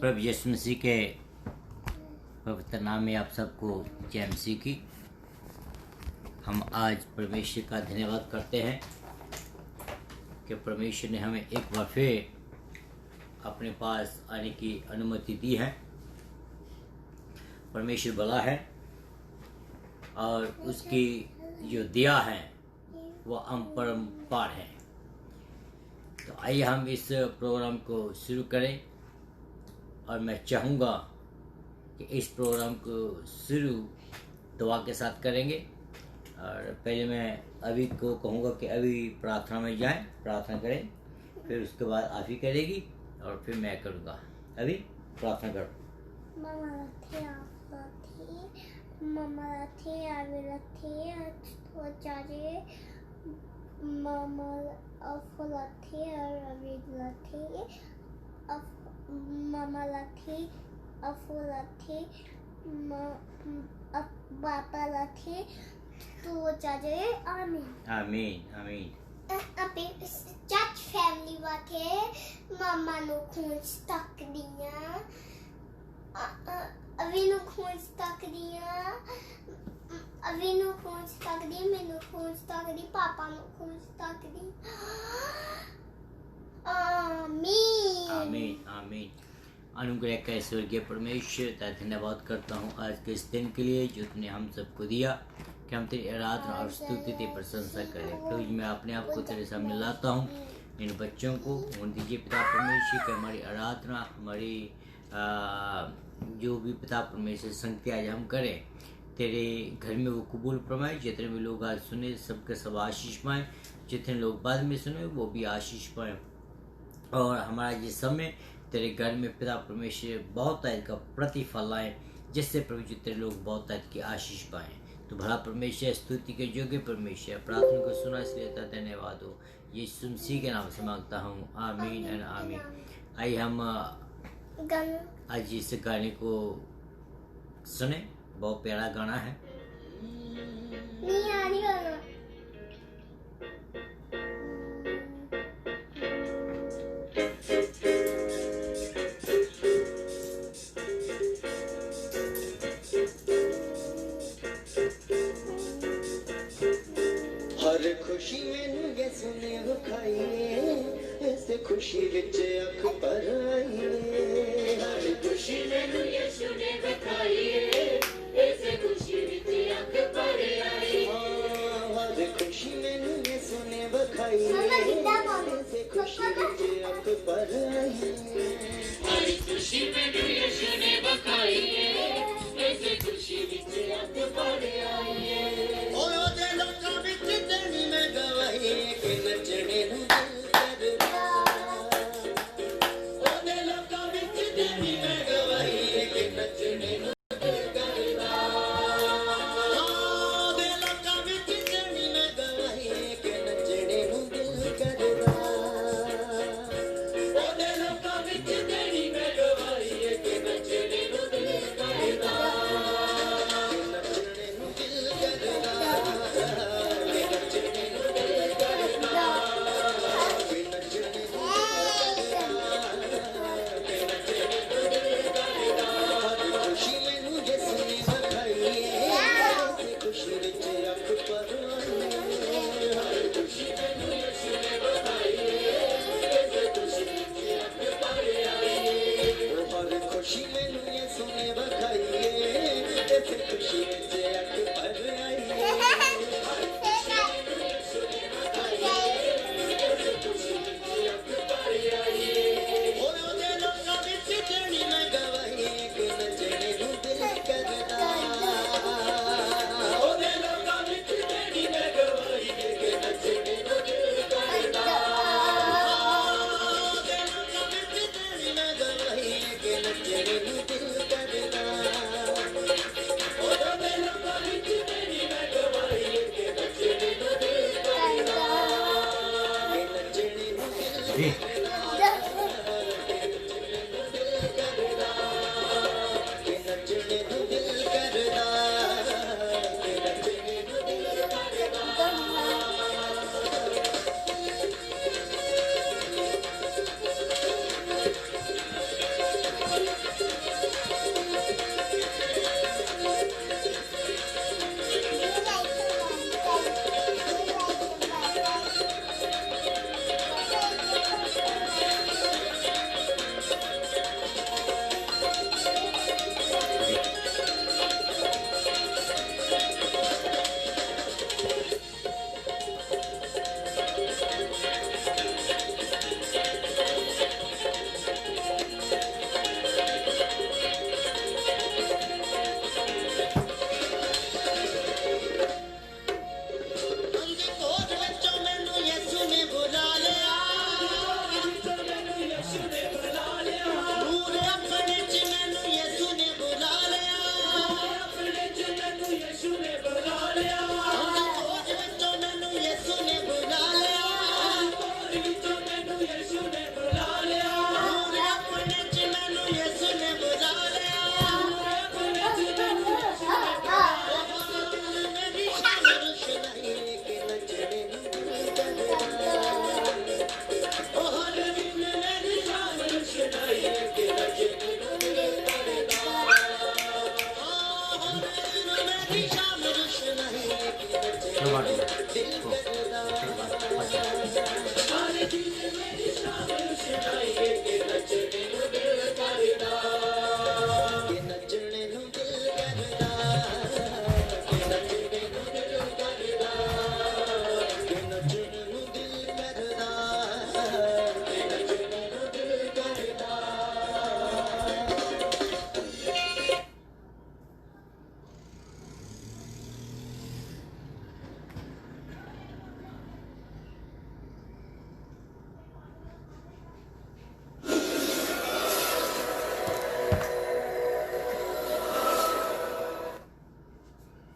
प्रभु यीशु मसीह के पवित्र नाम में आप सबको जय मसीह की। हम आज परमेश्वर का धन्यवाद करते हैं कि परमेश्वर ने हमें एक बार फिर अपने पास आने की अनुमति दी है। परमेश्वर भला है और उसकी जो दया है वह अपरंपार है। तो आइए हम इस प्रोग्राम को शुरू करें और मैं चाहूँगा कि इस प्रोग्राम को शुरू दुआ के साथ करेंगे। और पहले मैं अभी को कहूँगा कि अभी प्रार्थना में जाएं, प्रार्थना करें, फिर उसके बाद आप ही करेगी और फिर मैं करूँगा। अभी प्रार्थना करो। Mama Lathi, Afulati, Papa Lathi, to Jaje, Amen. Amen, Amen. Abi church family wake, Mama no khun stuck diya, Avi no khun stuck diya, Avi no khun stuck diya, me no khun stuck diya, Papa no khun stuck diya. आमीन आमीन आमीन। अनुग्रह का स्वर्गीय परमेश्वर का धन्यवाद करता हूँ आज के इस दिन के लिए जो तुमने हम सबको दिया कि हम तेरी आराधना और स्तुति तेरी प्रशंसा करें। तो मैं अपने आप को तेरे सामने लाता हूँ, इन बच्चों को उन दीजिए पिता परमेश्वर कि हमारी आराधना हमारी जो भी पिता परमेश्वर संगति आज हम करें तेरे घर में वो कबूल फरमाए। जितने भी लोग आज सुने सबके सब आशीष पाएँ, जितने लोग बाद में सुने वो भी आशीष पाएँ। और हमारा ये समय तेरे घर में पिता परमेश्वर बहुत आयत का प्रतिफल आए, जिससे प्रभु जी तेरे लोग बहुत आयत की आशीष पाएँ। तो भला परमेश्वर स्तुति के योग्य परमेश्वर प्रार्थना को सुना इसलिए धन्यवाद हो। यीशु मसीह के नाम से मांगता हूँ, आमीन एंड आमीन। आइए हम आज इस गाने को सुने, बहुत प्यारा गाना है। खुशी मैनू ये सुने विखाइए, ऐसे खुशी विच अख पर आइए। हर खुशी मैनू ये सुने विखाइए, ऐसे खुशी विच अख पर आइए। हर खुशी मैनू ये सुने विखाइए, ऐसे खुशी विच अख पर आइए। हर खुशी मैनू ये सुने विखाइए, ऐसे खुशी विच अख पर आइए।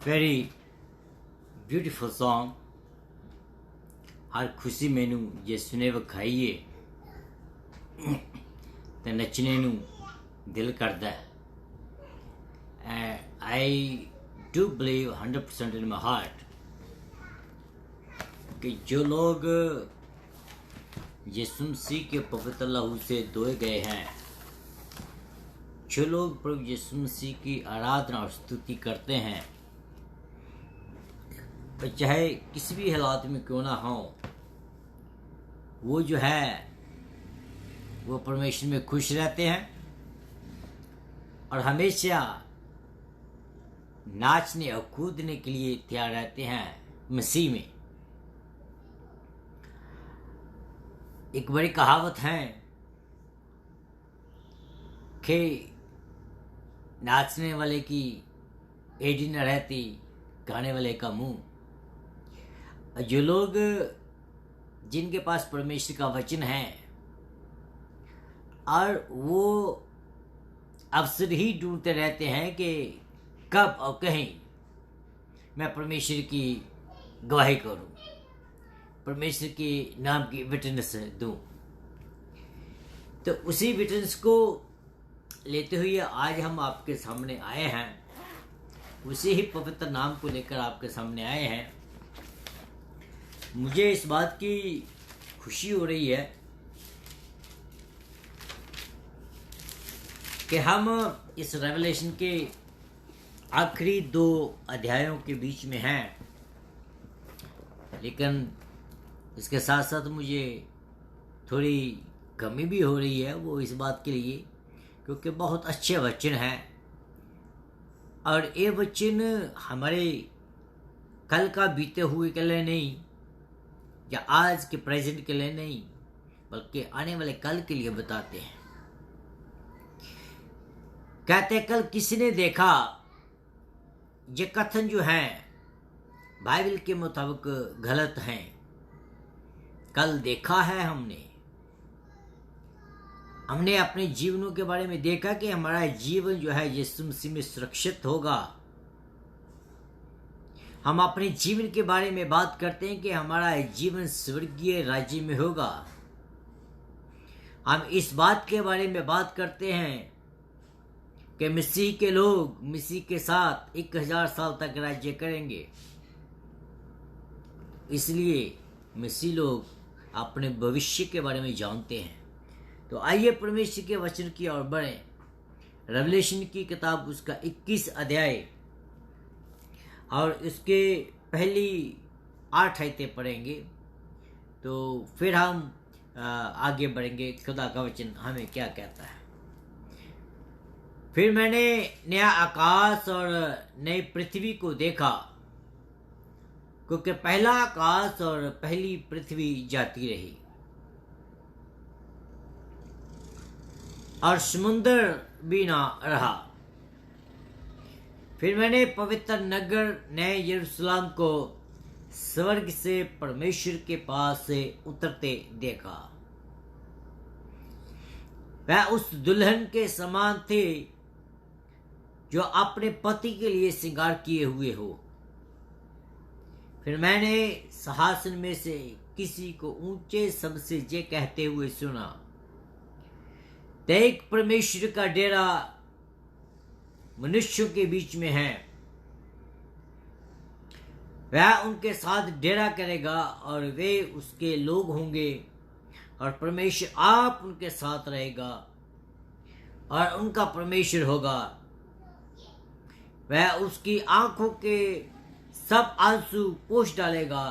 Very beautiful song. हर खुशी मैनू जे सुने विखाईए ते नचने नू दिल करदा है. And I do believe 100% in my heart कि जो लोग यीशु मसीह के पवित्र लहू से धोए गए हैं, जो लोग प्रभु यीशु मसीह की आराधना और स्तुति करते हैं, चाहे किसी भी हालात में क्यों ना हो, वो जो है वो परमेश्वर में खुश रहते हैं और हमेशा नाचने और कूदने के लिए तैयार रहते हैं मसीह में. एक बड़ी कहावत है कि नाचने वाले की एड़ी न रहती, गाने वाले का मुंह. जो लोग जिनके पास परमेश्वर का वचन है और वो अवसर ही ढूंढते रहते हैं कि कब और कहीं मैं परमेश्वर की गवाही करूं, परमेश्वर के नाम की विटनेस दूं, तो उसी विटनेस को लेते हुए आज हम आपके सामने आए हैं. उसी ही पवित्र नाम को लेकर आपके सामने आए हैं. मुझे इस बात की खुशी हो रही है कि हम इस रेवलेशन के आखिरी 2 अध्यायों के बीच में हैं, लेकिन इसके साथ साथ मुझे थोड़ी कमी भी हो रही है. वो इस बात के लिए क्योंकि बहुत अच्छे वचन हैं और ये वचन हमारे कल का बीते हुए के लिए नहीं या आज के प्रेजेंट के लिए नहीं, बल्कि आने वाले कल के लिए बताते हैं. कहते कल किसी ने देखा, ये कथन जो है बाइबल के मुताबिक गलत हैं. कल देखा है हमने अपने जीवनों के बारे में देखा कि हमारा जीवन जो है यीशु मसीह में सुरक्षित होगा. हम अपने जीवन के बारे में बात करते हैं कि हमारा जीवन स्वर्गीय राज्य में होगा. हम इस बात के बारे में बात करते हैं कि मसीह के लोग मसीह के साथ 1000 साल तक राज्य करेंगे. इसलिए मसीह लोग अपने भविष्य के बारे में जानते हैं. तो आइए परमेश्वर के वचन की ओर बढ़ें. रेवलेशन की किताब उसका 21 अध्याय और उसके पहली 8 आयतें पढ़ेंगे, तो फिर हम आगे बढ़ेंगे. खुदा का वचन हमें क्या कहता है. फिर मैंने नया आकाश और नई पृथ्वी को देखा, क्योंकि पहला आकाश और पहली पृथ्वी जाती रही और समुद्र भी ना रहा. फिर मैंने पवित्र नगर नए यरूशलेम को स्वर्ग से परमेश्वर के पास से उतरते देखा. वह उस दुल्हन के समान थे जो अपने पति के लिए श्रृंगार किए हुए हो. फिर मैंने सिंहासन में से किसी को ऊंचे शब्द से ये कहते हुए सुना, देख परमेश्वर का डेरा मनुष्यों के बीच में है. वह उनके साथ डेरा करेगा और वे उसके लोग होंगे और परमेश्वर आप उनके साथ रहेगा और उनका परमेश्वर होगा. वह उसकी आंखों के सब आंसू पोंछ डालेगा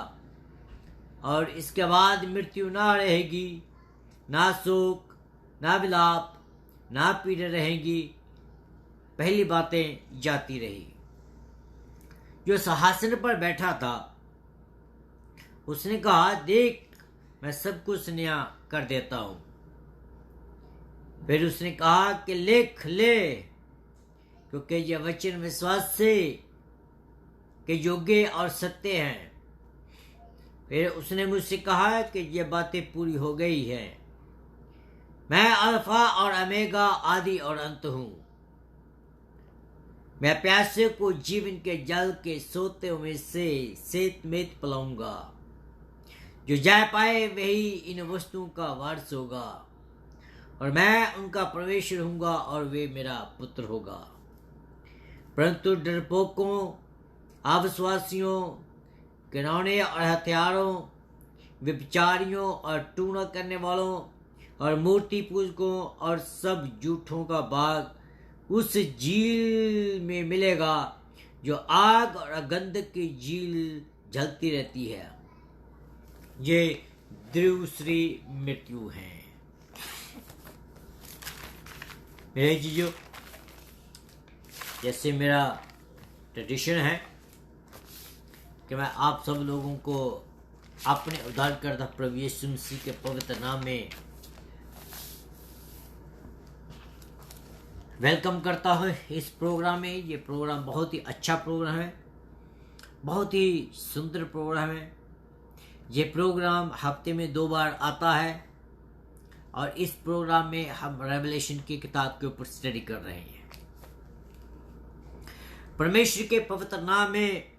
और इसके बाद मृत्यु ना रहेगी, ना शोक, ना विलाप, ना पीड़ा रहेगी। पहली बातें जाती रही। जो सिंहासन पर बैठा था उसने कहा, देख मैं सब कुछ नया कर देता हूं। फिर उसने कहा कि लिख ले, क्योंकि यह वचन विश्वास से के योग्य और सत्य हैं। फिर उसने मुझसे कहा कि यह बातें पूरी हो गई है। मैं अल्फा और ओमेगा, आदि और अंत हूं। मैं प्यासे को जीवन के जल के सोते में से समेत पिलाऊंगा। जो जा पाए वही इन वस्तुओं का वारिस होगा, और मैं उनका परमेश्वर होऊंगा और वे मेरा पुत्र होगा। परंतु डरपोकों, अविश्वासियों, घिनौने और हत्यारों, व्यभिचारियों और टूना करने वालों और मूर्ति पूजकों और सब झूठों का भाग उस झील में मिलेगा जो आग और गंधक की झील जलती रहती है। ये दूसरी मृत्यु है। मेरे जीजो, जैसे मेरा ट्रेडिशन है कि मैं आप सब लोगों को अपने उद्धारकर्ता प्रभु यीशु मसीह के पवित्र नाम में वेलकम करता हूँ इस प्रोग्राम में। ये प्रोग्राम बहुत ही अच्छा प्रोग्राम है, बहुत ही सुंदर प्रोग्राम है। ये प्रोग्राम हफ्ते में 2 बार आता है और इस प्रोग्राम में हम रेवलेशन की किताब के ऊपर स्टडी कर रहे हैं। परमेश्वर के पवित्र नाम में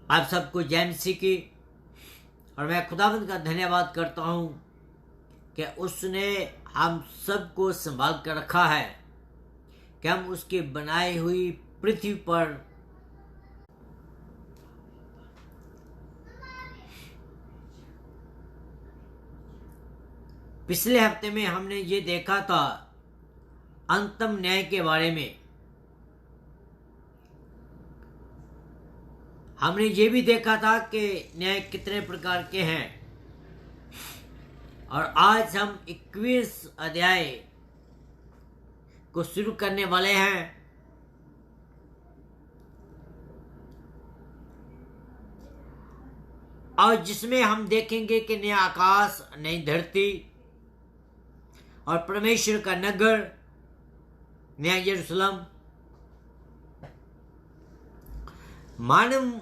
आप सबको जय मसीह की। और मैं खुदावंद का धन्यवाद करता हूं कि उसने हम सबको संभाल कर रखा है कि हम उसकी बनाई हुई पृथ्वी पर पिछले हफ्ते में हमने ये देखा था अंतिम न्याय के बारे में। हमने ये भी देखा था कि न्याय कितने प्रकार के हैं। और आज हम 21 अध्याय को शुरू करने वाले हैं। और जिसमें हम देखेंगे कि नया आकाश, नई धरती और परमेश्वर का नगर, नया यरूशलेम मानव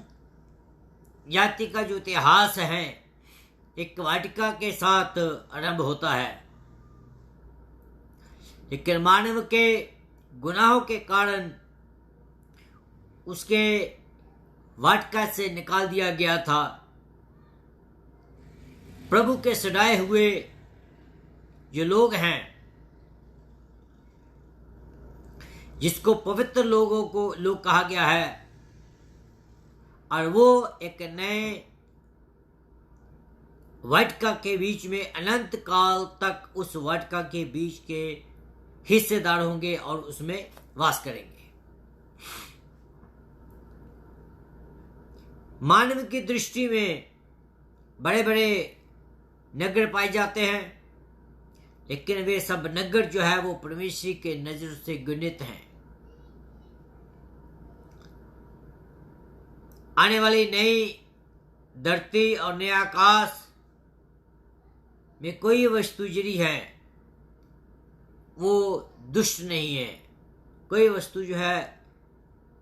जाति का जो इतिहास है एक वाटिका के साथ आरंभ होता है, लेकिन मानव के गुनाहों के कारण उसके वाटिका से निकाल दिया गया था। प्रभु के सजाए हुए जो लोग हैं, जिसको पवित्र लोगों को लोग कहा गया है, और वो एक नए वाटिका के बीच में अनंत काल तक उस वाटिका के बीच के हिस्सेदार होंगे और उसमें वास करेंगे। मानव की दृष्टि में बड़े बड़े नगर पाए जाते हैं, लेकिन वे सब नगर जो है वो परमेश्वर के नजर से घृणित हैं। आने वाली नई धरती और नया आकाश में कोई वस्तु जरी है वो दुष्ट नहीं है, कोई वस्तु जो है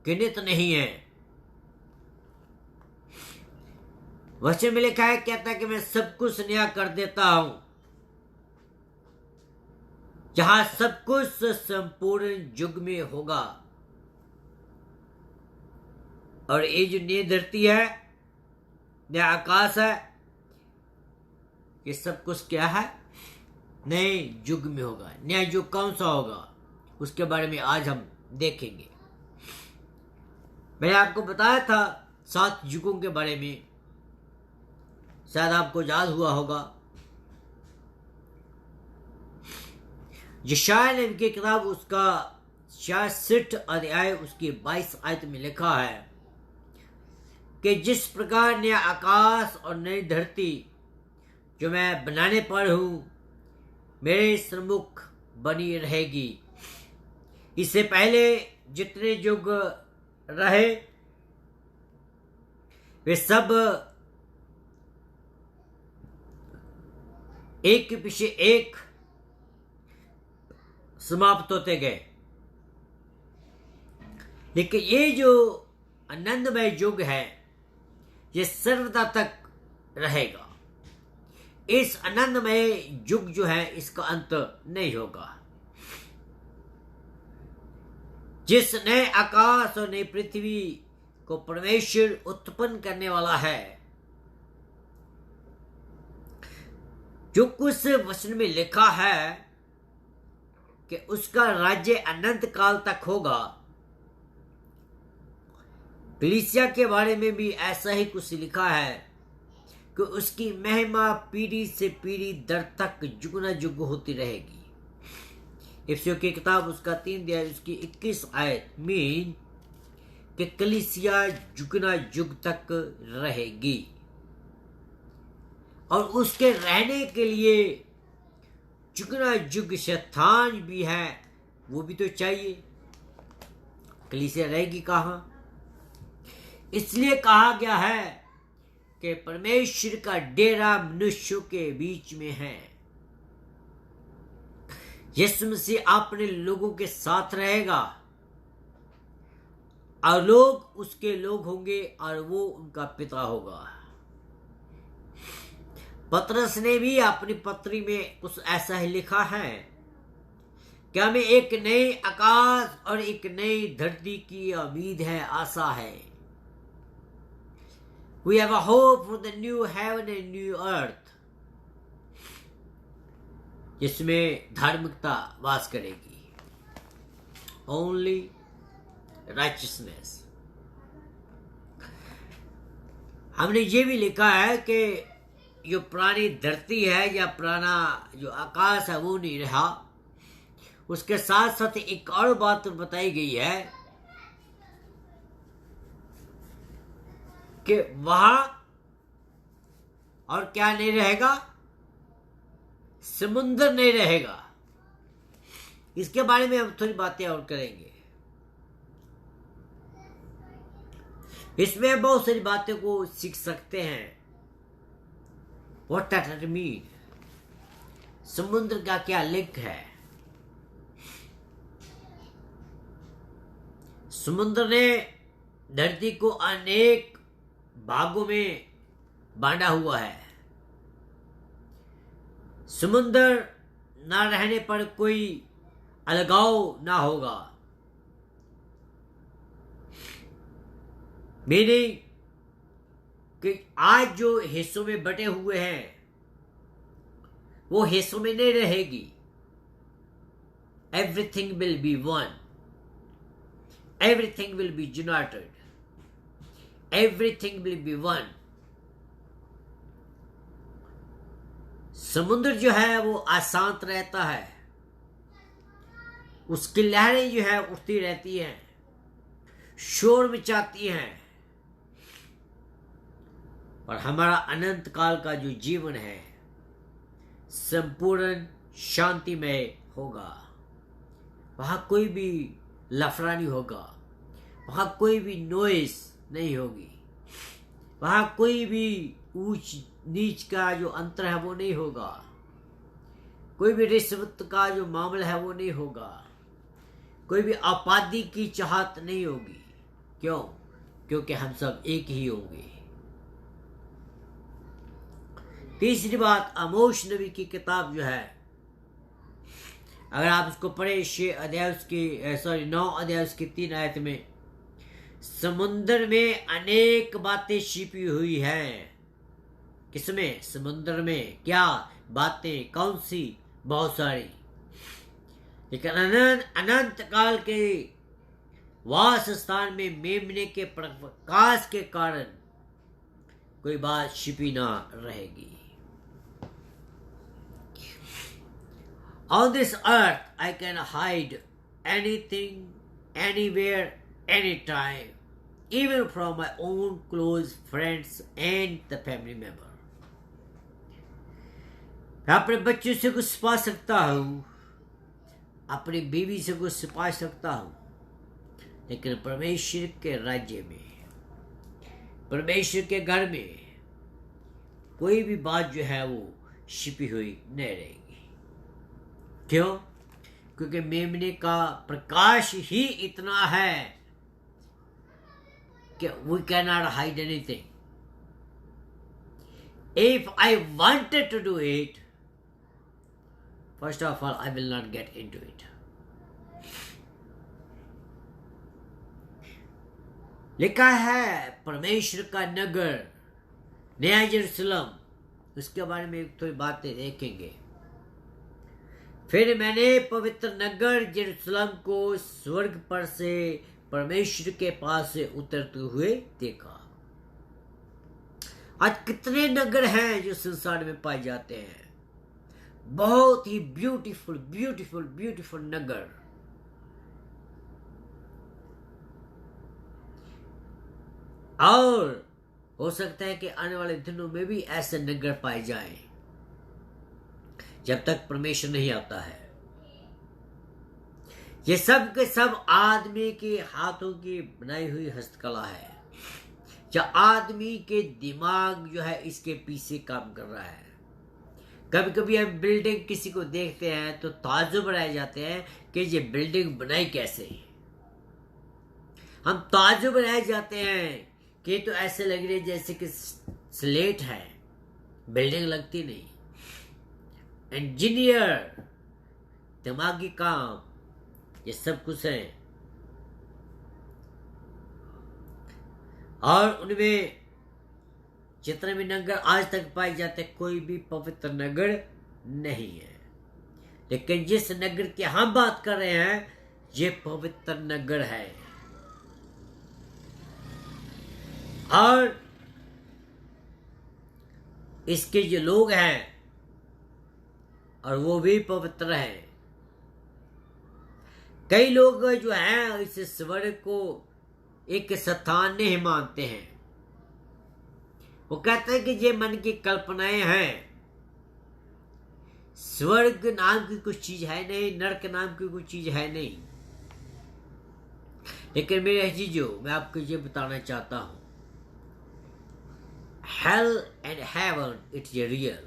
घृणित नहीं है। वचन में लिखा है, कहता है कि मैं सब कुछ नया कर देता हूं। जहां सब कुछ संपूर्ण युग में होगा। और ये जो नई धरती है, नया आकाश है, ये सब कुछ क्या है? नए युग में होगा। नया युग कौन सा होगा उसके बारे में आज हम देखेंगे। मैंने आपको बताया था 7 युगों के बारे में, शायद आपको याद हुआ होगा। यशायाह नबी की किताब उसका 66 अध्याय उसकी 22 आयत में लिखा है कि जिस प्रकार नया आकाश और नई धरती जो मैं बनाने पर हूं मेरे सम्मुख बनी रहेगी, इससे पहले जितने युग रहे वे सब एक के पीछे एक समाप्त होते गए, लेकिन ये जो आनंदमय युग है ये सर्वदा तक रहेगा। इस आनंदमय युग जो है इसका अंत नहीं होगा। जिस नए आकाश और नई पृथ्वी को परमेश्वर उत्पन्न करने वाला है, जो कुछ वचन में लिखा है कि उसका राज्य अनंत काल तक होगा, कलीसिया के बारे में भी ऐसा ही कुछ लिखा है कि उसकी महिमा पीढ़ी से पीढ़ी दर तक जुगना जुग होती रहेगी। इफ्सियों की किताब उसका 3 अध्याय उसकी 21 आयत मीन कि कलीसिया जुगना जुग तक रहेगी और उसके रहने के लिए जुगना जुग स्थान भी है, वो भी तो चाहिए। कलीसिया रहेगी कहां? इसलिए कहा गया है कि परमेश्वर का डेरा मनुष्यों के बीच में है। यीशु मसीह अपने लोगों के साथ रहेगा और लोग उसके लोग होंगे और वो उनका पिता होगा। पतरस ने भी अपनी पत्री में कुछ ऐसा ही लिखा है कि हमें एक नए आकाश और एक नई धरती की उम्मीद है, आशा है। We have a hope for the new heaven and new earth, जिसमें धार्मिकता वास करेगी। Only righteousness। हमने ये भी लिखा है कि जो पुरानी धरती है या पुराना जो आकाश है वो नहीं रहा। उसके साथ साथ एक और बात बताई गई है कि वहां और क्या नहीं रहेगा? समुद्र नहीं रहेगा। इसके बारे में हम थोड़ी बातें और करेंगे। इसमें बहुत सारी बातें को सीख सकते हैं। What does it mean? समुद्र का क्या लिंक है? समुद्र ने धरती को अनेक भागों में बांटा हुआ है। समुद्र ना रहने पर कोई अलगाव ना होगा। मीनिंग कि आज जो हिस्सों में बटे हुए हैं वो हिस्सों में नहीं रहेगी। Everything will be one, everything will be united, everything will be one. समुद्र जो है वो अशांत रहता है, उसकी लहरें जो है उठती रहती हैं, शोर मचाती हैं, और हमारा अनंत काल का जो जीवन है संपूर्ण शांतिमय होगा। वहां कोई भी लफड़ा नहीं होगा, वहां कोई भी नॉइस नहीं होगी, वहां कोई भी ऊंच नीच का जो अंतर है वो नहीं होगा, कोई भी रिश्वत का जो मामला है वो नहीं होगा, कोई भी आपादी की चाहत नहीं होगी। क्यों? क्योंकि हम सब एक ही होंगे। तीसरी बात, आमोस नबी की किताब जो है, अगर आप उसको पढ़े 9 अध्याय उसकी 3 आयत में, समुद्र में अनेक बातें छिपी हुई हैं। किसमें? समुद्र में। क्या बातें? कौन सी? बहुत सारी। लेकिन अनंत काल के वास स्थान में मेमने के प्रकाश के कारण कोई बात छिपी ना रहेगी। On this earth I can hide anything, anywhere, anytime, even from my own close friends and the family member. मैं अपने बच्चों से कुछ छिपा सकता हूँ, अपनी बीवी से कुछ छिपा सकता हूँ, लेकिन परमेश्वर के राज्य में, परमेश्वर के घर में कोई भी बात जो है वो छिपी हुई नहीं रहेगी। क्यों? क्योंकि मेमने का प्रकाश ही इतना है कि we cannot hide anything. If I wanted to do it, first of all, I will not get into it. लिखा है परमेश्वर का नगर नया यरूशलेम, उसके बारे में थोड़ी बातें देखेंगे। फिर मैंने पवित्र नगर यरूशलेम को स्वर्ग पर से परमेश्वर के पास से उतरते हुए देखा। आज कितने नगर हैं जो संसार में पाए जाते हैं, बहुत ही ब्यूटीफुल ब्यूटीफुल ब्यूटीफुल नगर। और हो सकता है कि आने वाले दिनों में भी ऐसे नगर पाए जाएं, जब तक परमेश्वर नहीं आता है। ये सब के सब आदमी के हाथों की बनाई हुई हस्तकला है, या आदमी के दिमाग जो है इसके पीछे काम कर रहा है। कभी कभी हम बिल्डिंग किसी को देखते हैं तो ताज्जुब रह जाते हैं कि ये बिल्डिंग बनाई कैसे। हम ताज्जुब रह जाते हैं कि तो ऐसे लग रही है जैसे कि स्लेट है, बिल्डिंग लगती नहीं। इंजीनियर, दिमागी काम, ये सब कुछ है। और उनमें जितने भी नगर आज तक पाए जाते, कोई भी पवित्र नगर नहीं है। लेकिन जिस नगर की हम बात कर रहे हैं, ये पवित्र नगर है। और इसके जो लोग हैं, और वो भी पवित्र हैं। कई लोग जो हैं इस स्वर्ग को एक स्थान नहीं मानते हैं। वो कहते हैं कि ये मन की कल्पनाएं हैं, स्वर्ग नाम की कुछ चीज है नहीं, नरक नाम की कुछ चीज है नहीं। लेकिन मेरे चीजों, मैं आपको ये बताना चाहता हूं, hell and heaven, it's real.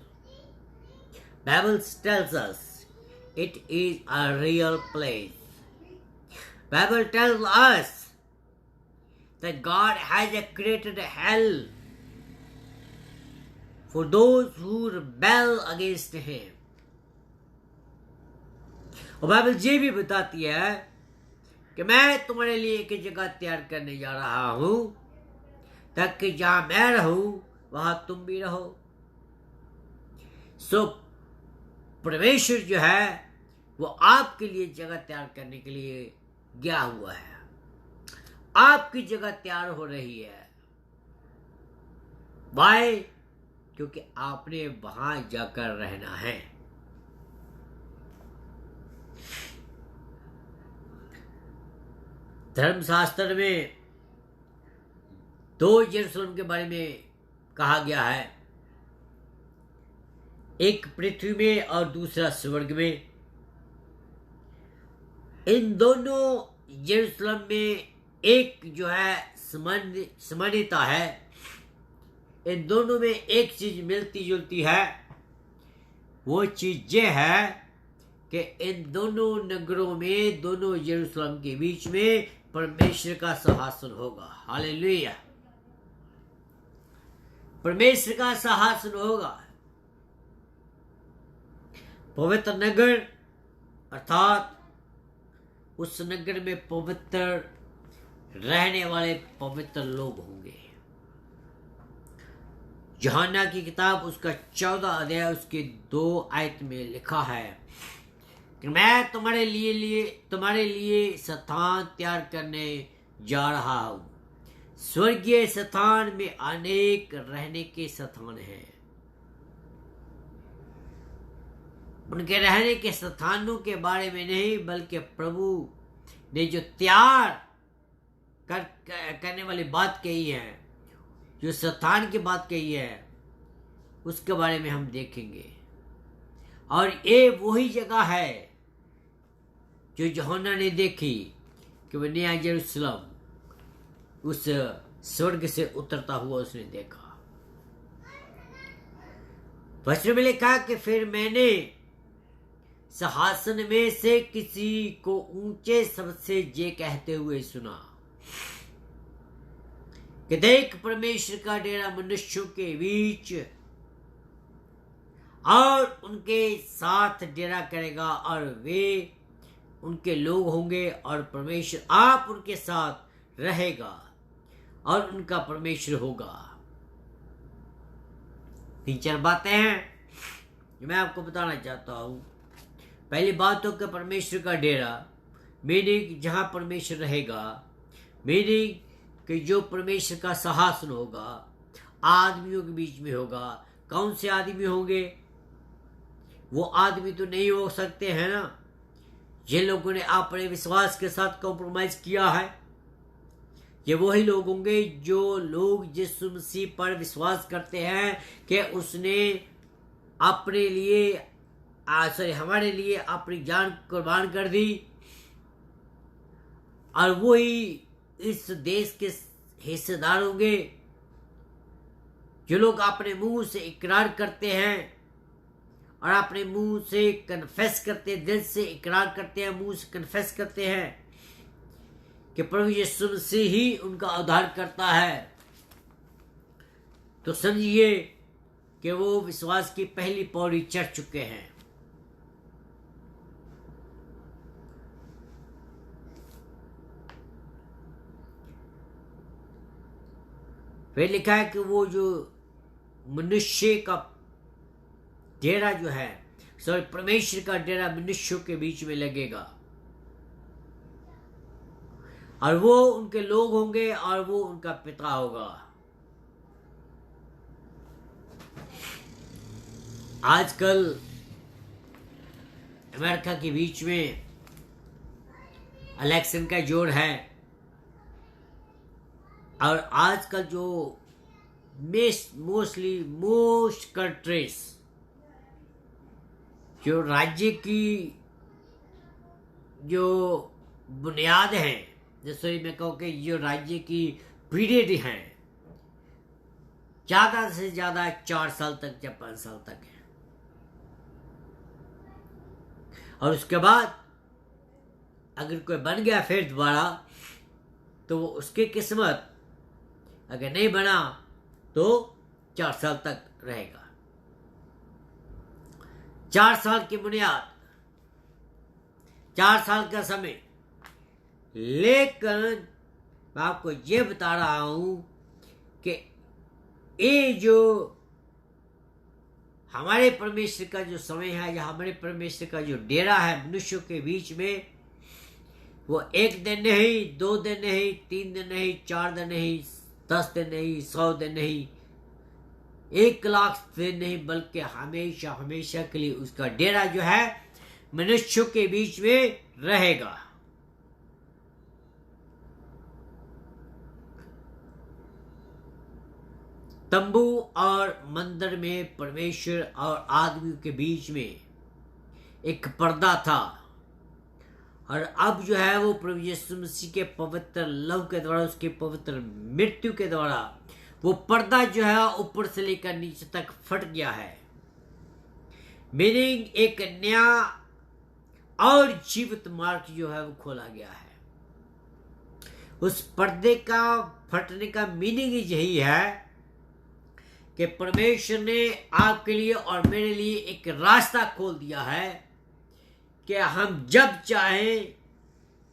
Bible tells us it is a real place. Bible tells us that God has created hell for those who rebel against Him. और बाइबल ये भी बताती है कि मैं तुम्हारे लिए एक जगह तैयार करने जा रहा हूं, ताकि जहां मैं रहूं वहां तुम भी रहो। सो परमेश्वर जो है वो आपके लिए जगह तैयार करने के लिए गया हुआ है। आपकी जगह तैयार हो रही है। वाई? क्योंकि आपने वहां जाकर रहना है। धर्मशास्त्र में दो यरूशलेम के बारे में कहा गया है, एक पृथ्वी में और दूसरा स्वर्ग में। इन दोनों यरूशलेम में एक जो है समानता है। इन दोनों में एक चीज मिलती जुलती है। वो चीज ये है कि इन दोनों नगरों में, दोनों यरूशलेम के बीच में परमेश्वर का सिंहासन होगा। हालेलुया! परमेश्वर का सिंहासन होगा। पवित्र नगर अर्थात उस नगर में पवित्र रहने वाले पवित्र लोग होंगे। यूहन्ना की किताब उसका 14 अध्याय उसके 2 आयत में लिखा है कि मैं तुम्हारे लिए स्थान तैयार करने जा रहा हूं। स्वर्गीय स्थान में अनेक रहने के स्थान हैं। उनके रहने के स्थानों के बारे में नहीं, बल्कि प्रभु ने जो तैयार करने वाली बात कही है, जो स्थान की बात कही है, उसके बारे में हम देखेंगे। और ये वही जगह है जो यूहन्ना ने देखी कि वह नया यरूशलेम उस स्वर्ग से उतरता हुआ उसने देखा। वचन में लिखा कि फिर मैंने सिंहासन में से किसी को ऊंचे शब्द से ये कहते हुए सुना कि देख, परमेश्वर का डेरा मनुष्यों के बीच और उनके साथ डेरा करेगा, और वे उनके लोग होंगे, और परमेश्वर आप उनके साथ रहेगा और उनका परमेश्वर होगा। 3-4 बातें हैं जो मैं आपको बताना चाहता हूं। पहली बात तो कि परमेश्वर का डेरा, मीनिंग जहां परमेश्वर रहेगा, मीनिंग कि जो परमेश्वर का सिंहासन होगा आदमियों के बीच में होगा। कौन से आदमी होंगे? वो आदमी तो नहीं हो सकते हैं ना जिन लोगों ने अपने विश्वास के साथ कॉम्प्रोमाइज किया है। ये वही लोग होंगे जो लोग यीशु मसीह पर विश्वास करते हैं कि उसने अपने लिए हमारे लिए अपनी जान कुर्बान कर दी, और वही इस देश के हिस्सेदार होंगे। जो लोग अपने मुंह से इकरार करते हैं और अपने मुंह से कन्फेस करते हैं, दिल से इकरार करते हैं, मुंह से कन्फेस करते हैं कि प्रभु यीशु मसीह ही उनका उद्धार करता है, तो समझिए कि वो विश्वास की पहली पौड़ी चढ़ चुके हैं। फिर लिखा है कि वो जो मनुष्य का डेरा जो है, सॉरी परमेश्वर का डेरा मनुष्यों के बीच में लगेगा, और वो उनके लोग होंगे और वो उनका पिता होगा। आजकल अमेरिका के बीच में इलेक्शन का जोर है, और आजकल जो मोस्ट कंट्रीज जो राज्य की जो बुनियाद है, जैसे मैं कहूँ कि जो राज्य की पीरियड है, ज्यादा से ज्यादा 4 साल तक या 5 साल तक है, और उसके बाद अगर कोई बन गया फिर दोबारा तो वो उसकी किस्मत, अगर नहीं बना तो 4 साल तक रहेगा। 4 साल की बुनियाद, 4 साल का समय। लेकिन मैं आपको ये बता रहा हूं कि ये जो हमारे परमेश्वर का जो समय है, या हमारे परमेश्वर का जो डेरा है मनुष्यों के बीच में, वो 1 दिन नहीं, 2 दिन नहीं, 3 दिन नहीं, 4 दिन नहीं, 10 दिन नहीं, 100 दिन नहीं, 1 लाख दिन नहीं, बल्कि हमेशा हमेशा के लिए उसका डेरा जो है मनुष्यों के बीच में रहेगा। तंबू और मंदिर में परमेश्वर और आदमियों के बीच में एक पर्दा था, और अब जो है वो प्रभु यीशु मसीह के पवित्र लव के द्वारा, उसके पवित्र मृत्यु के द्वारा वो पर्दा जो है ऊपर से लेकर नीचे तक फट गया है। मीनिंग एक नया और जीवित मार्ग जो है वो खोला गया है। उस पर्दे का फटने का मीनिंग यही है कि परमेश्वर ने आपके लिए और मेरे लिए एक रास्ता खोल दिया है कि हम जब चाहें,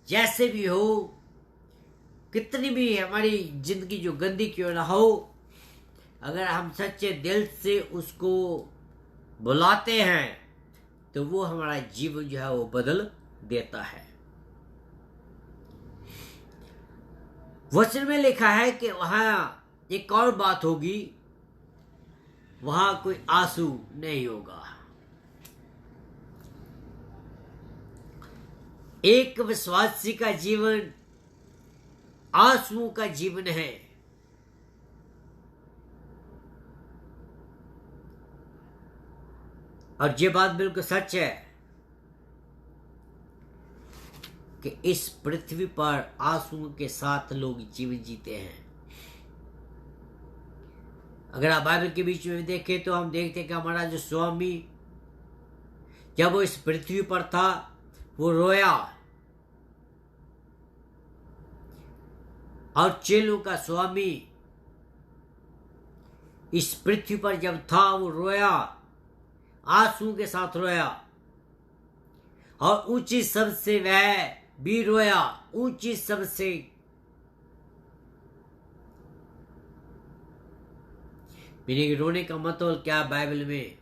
जैसे भी हो, कितनी भी हमारी जिंदगी जो गंदी क्यों ना हो, अगर हम सच्चे दिल से उसको बुलाते हैं तो वो हमारा जीवन जो है वो बदल देता है। वचन में लिखा है कि वहां एक और बात होगी, वहां कोई आंसू नहीं होगा। एक विश्वासी का जीवन आंसुओं का जीवन है। और ये बात बिल्कुल सच है कि इस पृथ्वी पर आंसुओं के साथ लोग जीवन जीते हैं। अगर आप बाइबल के बीच में देखें तो हम देखते हैं कि हमारा जो स्वामी जब वो इस पृथ्वी पर था वो रोया, और चेलों का स्वामी इस पृथ्वी पर जब था वो रोया, आंसू के साथ रोया, और ऊंची शब्द से वह भी रोया, ऊंची शब्द से। मेरे रोने का मतलब क्या बाइबल में?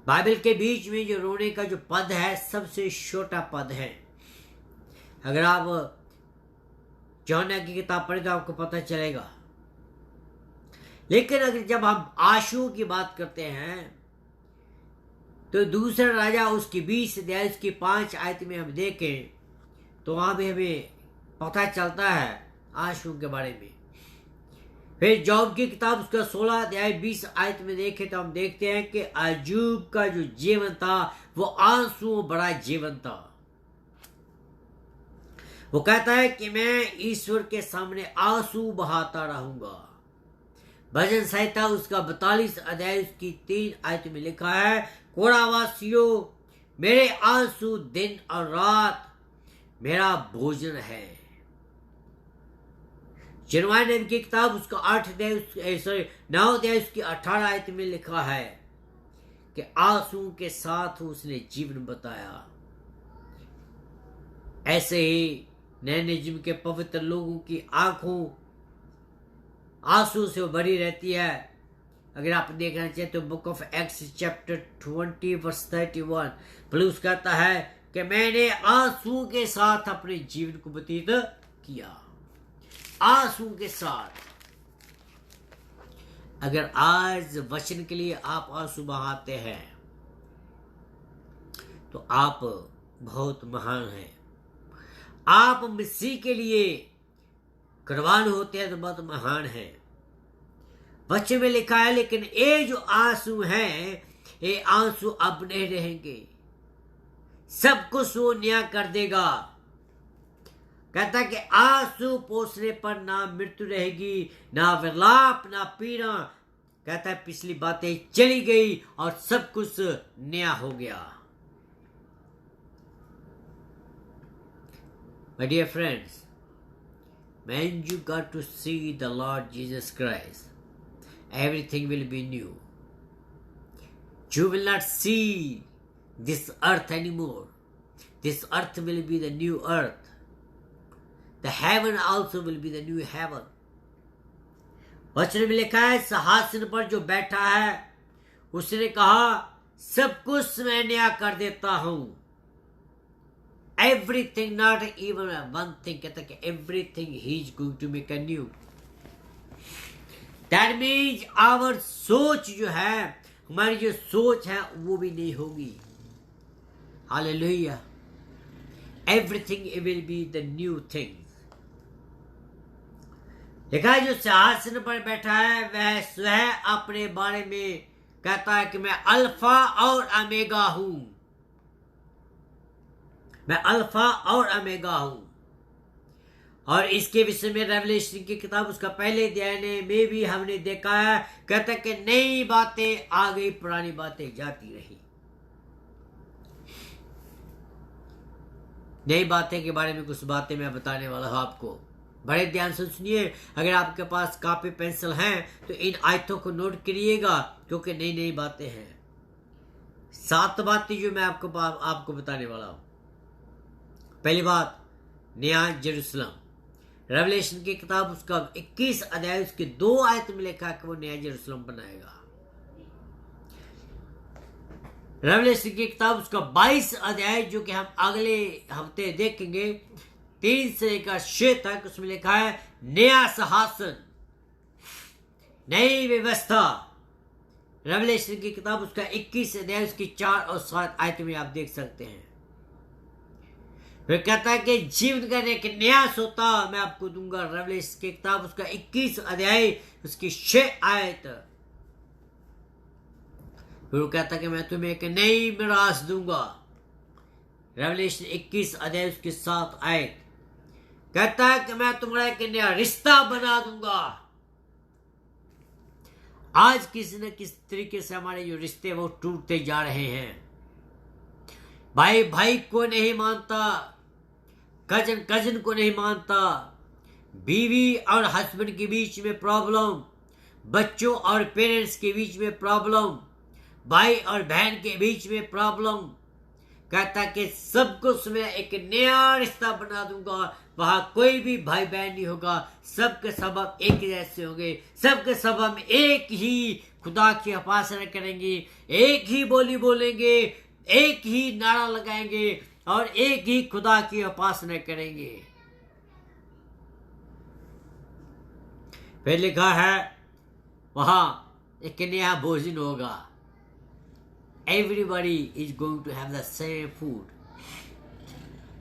बाइबल के बीच में जो रोने का जो पद है सबसे छोटा पद है। अगर आप यूहन्ना की किताब पढ़े तो आपको पता चलेगा। लेकिन अगर जब हम आंसुओं की बात करते हैं तो दूसरा राजा उसकी 20 अध्याय उसकी 5 आयत में हम देखें तो वहां भी हमें पता चलता है आंसुओं के बारे में। फिर जॉब की किताब उसका 16 अध्याय 20 आयत में देखें तो हम देखते हैं कि अय्यूब का जो जीवन था वो आंसुओं भरा जीवन था। वो कहता है कि मैं ईश्वर के सामने आंसू बहाता रहूंगा। भजन संहिता उसका 42 अध्याय उसकी 3 आयत में लिखा है, कोरावासियों मेरे आंसू दिन और रात मेरा भोजन है। यिर्मयाह नबी की किताब उसका 9 अध्याय उसकी 18 आयत में लिखा है कि आंसू के साथ उसने जीवन बताया। ऐसे ही नए नियम के पवित्र लोगों की आंखों आंसू से भरी रहती है। अगर आप देखना चाहें तो book of Acts chapter 20 verse 31 पौलुस कहता है कि मैंने आंसू के साथ अपने जीवन को व्यतीत किया। आंसू के साथ। अगर आज वचन के लिए आप आंसू बहाते हैं तो आप बहुत महान हैं। आप मसीह के लिए कुर्बान होते हैं तो बहुत महान है। वचन में लिखा है, लेकिन ये जो आंसू हैं ये आंसू अब नहीं रहेंगे, सब कुछ वो नया कर देगा। कहता है कि आंसू पोसने पर ना मृत्यु रहेगी, ना विलाप, ना पीड़ा। कहता है पिछली बातें चली गई और सब कुछ नया हो गया। My dear friends, when you got to see the Lord Jesus Christ, everything will be new. You will not see this earth anymore. This earth will be the new earth. The heaven also will be the new heaven. वचन में लिखा है, सिंहासन पर जो बैठा है उसने कहा सब कुछ मैं नया कर देता हूं। Everything, not even one thing, कहता है कि everything he is going to make a new. That means our सोच जो है, हमारी जो सोच है वो भी नहीं होगी। Hallelujah. Everything will be the new thing. देखा जो सिंहासन पर बैठा है वह स्वयं अपने बारे में कहता है कि मैं अल्फा और ओमेगा हूं। मैं अल्फा और ओमेगा हूं। और इसके विषय में रेवलेशन की किताब उसका पहले अध्याय में भी हमने देखा है, कहता है कि नई बातें आ गई, पुरानी बातें जाती रही। नई बातें के बारे में कुछ बातें मैं बताने वाला हूं आपको, बड़े ध्यान से सुनिए। अगर आपके पास कॉपी पेंसिल हैं तो इन आयतों को नोट करिएगा, क्योंकि नई नई बातें हैं। 7 बातें जो मैं आपको बताने वाला हूं। पहली बात, नया जेरूसलम। रेवलेशन की किताब उसका 21 अध्याय उसके 2 आयत में लिखा कि वो नया जेरूसलम बनाएगा। रेवलेशन की किताब उसका 22 अध्याय जो कि हम अगले हफ्ते देखेंगे 3 से लेकर 6 तक, उसमें लिखा है नया सिंहासन, नई व्यवस्था। रेवलेशन की किताब उसका 21 अध्याय उसकी 4 और 7 आयत में आप देख सकते हैं। फिर कहता है कि जीवन का एक नया सोता मैं आपको दूंगा। रेवलेशन की किताब उसका 21 अध्याय उसकी 6 आयत। फिर वो कहता है कि मैं तुम्हें एक नई मिरास दूंगा। रेवलेशन 21 अध्याय उसकी 7 आयत कहता है कि मैं तुम्हारा एक नया रिश्ता बना दूंगा। आज किसी न किसी तरीके से हमारे जो रिश्ते वो टूटते जा रहे हैं। भाई भाई को नहीं मानता, कजन कजन को नहीं मानता, बीवी और हस्बैंड के बीच में प्रॉब्लम, बच्चों और पेरेंट्स के बीच में प्रॉब्लम, भाई और बहन के बीच में प्रॉब्लम। कहता कि सबको मैं एक नया रिश्ता बना दूंगा। वहां कोई भी भाई बहन नहीं होगा, सबके सब हम एक जैसे होंगे, सबके सब हम एक ही खुदा की उपासना करेंगे, एक ही बोली बोलेंगे, एक ही नारा लगाएंगे और एक ही खुदा की उपासना करेंगे। फिर लिखा है वहां एक नया भोजन होगा। Everybody is going to have the same food.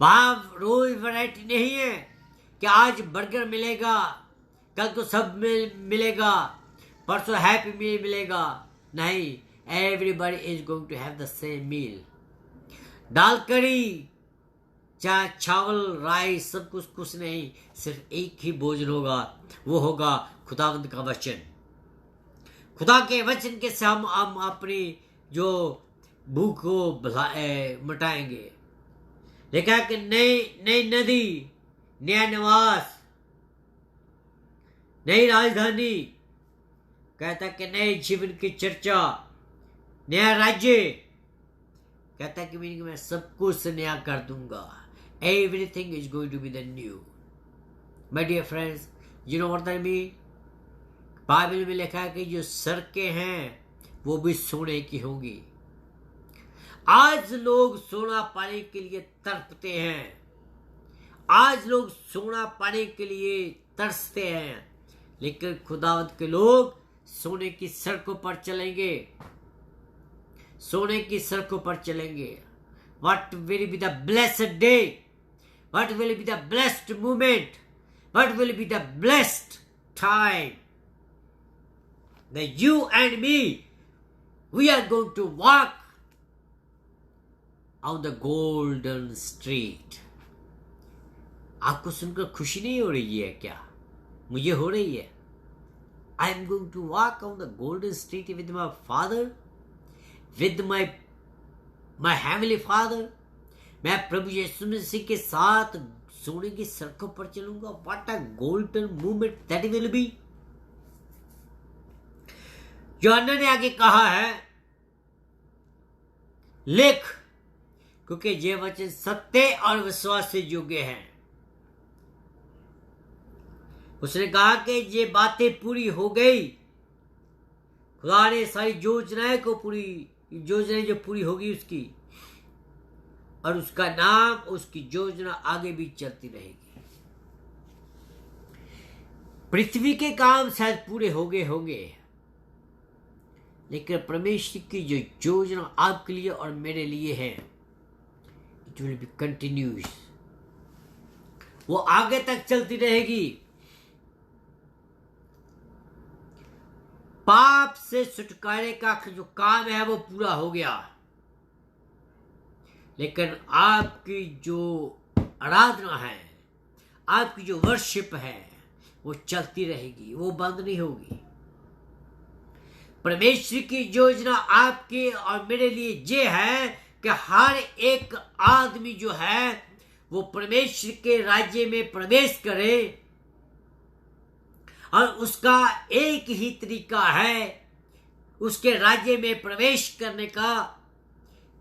वहां रोज वैरायटी नहीं है कि आज बर्गर मिलेगा, कल तो सब मिलेगा, परसों हैप्पी मील मिलेगा। नहीं, everybody is going to have the same meal. दाल करी, चाहे चावल राइस सब कुछ नहीं, सिर्फ एक ही भोजन होगा। वो होगा खुदावंद का वचन। खुदा के वचन के से हम अपनी जो भूख को मिटाएंगे। लिखा कि नई नदी, नया निवास, नई राजधानी, कहता कि नए जीवन की चर्चा, नया राज्य। कहता कि मैं सब कुछ नया कर दूंगा। Everything is going to be the new. My dear friends, you know what I mean. Bible में लिखा है कि जो सड़कें हैं वो भी सोने की होंगी। आज लोग सोना पाने के लिए तड़पते हैं, आज लोग सोना पाने के लिए तरसते हैं, लेकिन खुदावंत के लोग सोने की सड़कों पर चलेंगे, सोने की सड़कों पर चलेंगे। What will be the blessed day? What will be the blessed moment? What will be the blessed time that you and me, we are going to walk on the golden street. आपको सुनकर खुशी नहीं हो रही है क्या? मुझे हो रही है। I am going to walk on the golden street with my father, with my heavenly father. मैं प्रभु यीशु मसीह के साथ सोने की सड़कों पर चलूंगा। What a golden moment that will be. यूहन्ना ने आगे कहा है, लिख, क्योंकि ये वचन सत्य और विश्वास से योग्य हैं। उसने कहा कि ये बातें पूरी हो गई। खुदा ने सारी योजनाएं जो पूरी होगी उसकी, और उसका नाम, उसकी योजना आगे भी चलती रहेगी। पृथ्वी के काम शायद पूरे होंगे, लेकिन परमेश्वर की जो योजना आपके लिए और मेरे लिए है, इट विल बी कंटिन्यूस। वो आगे तक चलती रहेगी। पाप से छुटकारे का जो काम है वो पूरा हो गया, लेकिन आपकी जो आराधना है, आपकी जो वर्शिप है, वो चलती रहेगी, वो बंद नहीं होगी। परमेश्वर की योजना आपके और मेरे लिए ये है कि हर एक आदमी जो है वो परमेश्वर के राज्य में प्रवेश करे, और उसका एक ही तरीका है उसके राज्य में प्रवेश करने का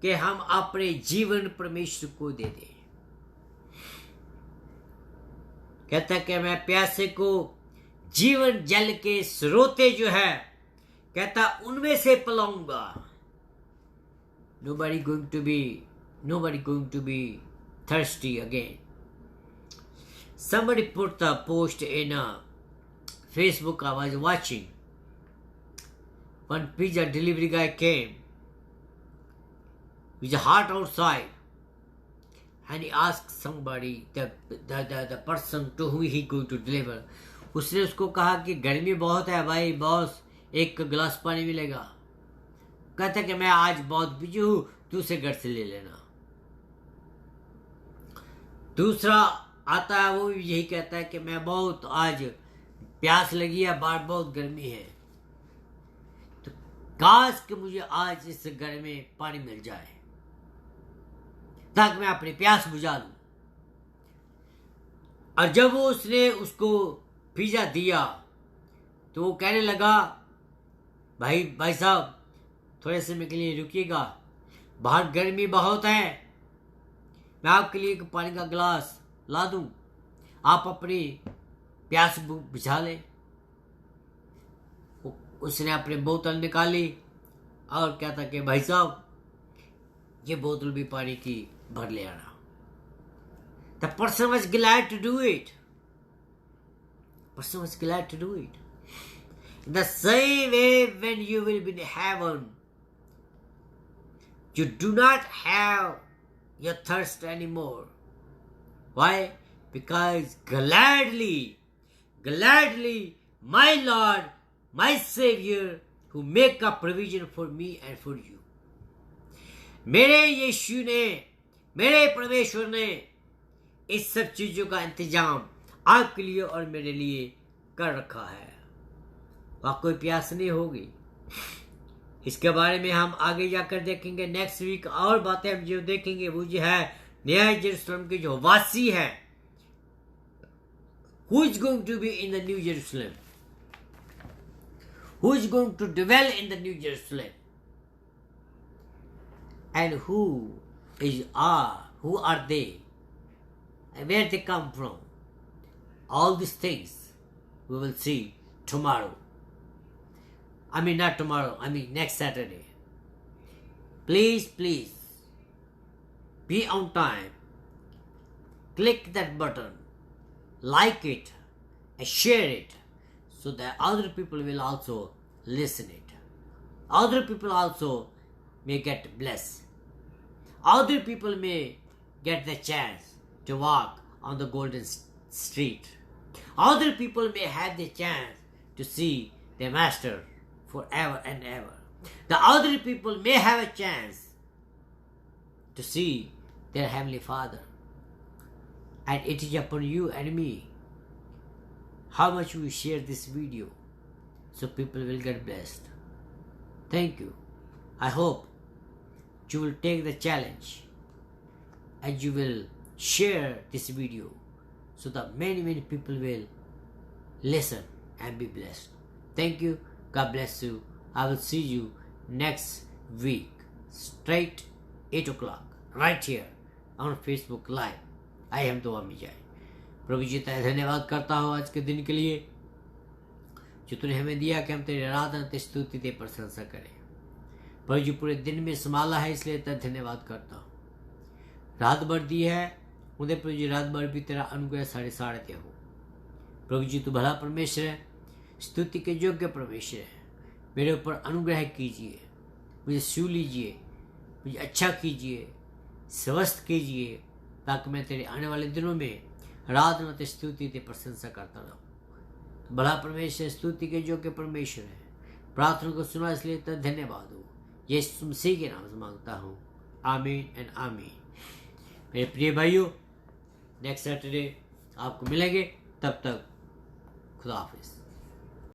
कि हम अपने जीवन परमेश्वर को दे दें। कहता कि मैं प्यासे को जीवन जल के स्रोते जो है, कहता उनमें से पिलाऊंगा। nobody going to be thirsty again. Somebody put the post in Facebook. I was watching. One pizza delivery guy came. It was hot outside, and he asked somebody, the person to whom he going to deliver. उसने उसको कहा कि गर्मी बहुत है भाई boss, एक गिलास पानी मिलेगा? कहता कि मैं आज बहुत बिजी हूं, तू उसे घर से ले लेना। दूसरा आता है, वो यही कहता है कि मैं बहुत आज प्यास लगी है, बाहर बहुत गर्मी है, तो काश कि मुझे आज इस घर में पानी मिल जाए ताकि मैं अपनी प्यास बुझा लूं। और जब वो उसने उसको पिज्जा दिया तो वो कहने लगा, भाई साहब थोड़े समय के लिए रुकिएगा, बाहर गर्मी बहुत है, मैं आपके लिए एक पानी का गिलास ला दूं, आप अपनी प्यास बुझा लें। उसने अपनी बोतल निकाली और क्या था कि भाई साहब ये बोतल भी पानी की भर ले आना। The person was glad to do it. Person was glad to do it. In the same way, when you will be in heaven, you do not have your thirst anymore. Why? Because gladly, my Lord, my Savior, who make a provision for me and for you. मेरे यीशु ने, मेरे परमेश्वर ने इस सब चीजों का इंतजाम आपके लिए और मेरे लिए कर रखा है। वहां कोई प्यास नहीं होगी। इसके बारे में हम आगे जाकर देखेंगे। नेक्स्ट वीक और बातें हम जो देखेंगे वो जो है नया यरूशलेम के जो वासी है, who is going to be in the New Jerusalem, who is going to dwell in the New Jerusalem, and who are they, and where they come from. All these things we will see tomorrow. I mean not tomorrow, I mean next Saturday. Please be on time. Click that button, like it and share it so that other people will also listen it. Other people also may get blessed. Other people may get the chance to walk on the golden street. Other people may have the chance to see their master forever and ever. The other people may have a chance to see their heavenly Father. And it is upon you and me how much we share this video so people will get blessed. Thank you. I hope you will take the challenge and you will share this video so that many people will listen and be blessed. Thank you. God bless you. I will see you next week straight 8 o'clock right here on Facebook Live. I am दुआ में जाए। प्रभु जी तेरा धन्यवाद करता हूँ आज के दिन के लिए जो तूने हमें दिया कि हम तेरी आराधना तेरी स्तुति तेरी प्रशंसा करें। प्रभु जी पूरे दिन में संभाला है इसलिए तेरा धन्यवाद करता हूँ। रात भर दी है उन्हें प्रभु जी रात भर भी तेरा अनुग्रह साढ़े हो। प्रभु जी तू भला परमेश्वर है, स्तुति के योग्य परमेश्वर है। मेरे ऊपर अनुग्रह कीजिए, मुझे छू लीजिए, मुझे अच्छा कीजिए, स्वस्थ कीजिए ताकि मैं तेरे आने वाले दिनों में आराधना तेरी स्तुति तेरी प्रशंसा करता रहूं। तो भला परमेश्वर स्तुति के योग्य परमेश्वर है। प्रार्थना को सुना इसलिए तेरा धन्यवाद हो। यीशु मसीह के नाम से मांगता हूँ, आमीन एंड आमीन। मेरे प्रिय भाइयों, नेक्स्ट सैटरडे आपको मिलेंगे, तब तक खुदा हाफिज।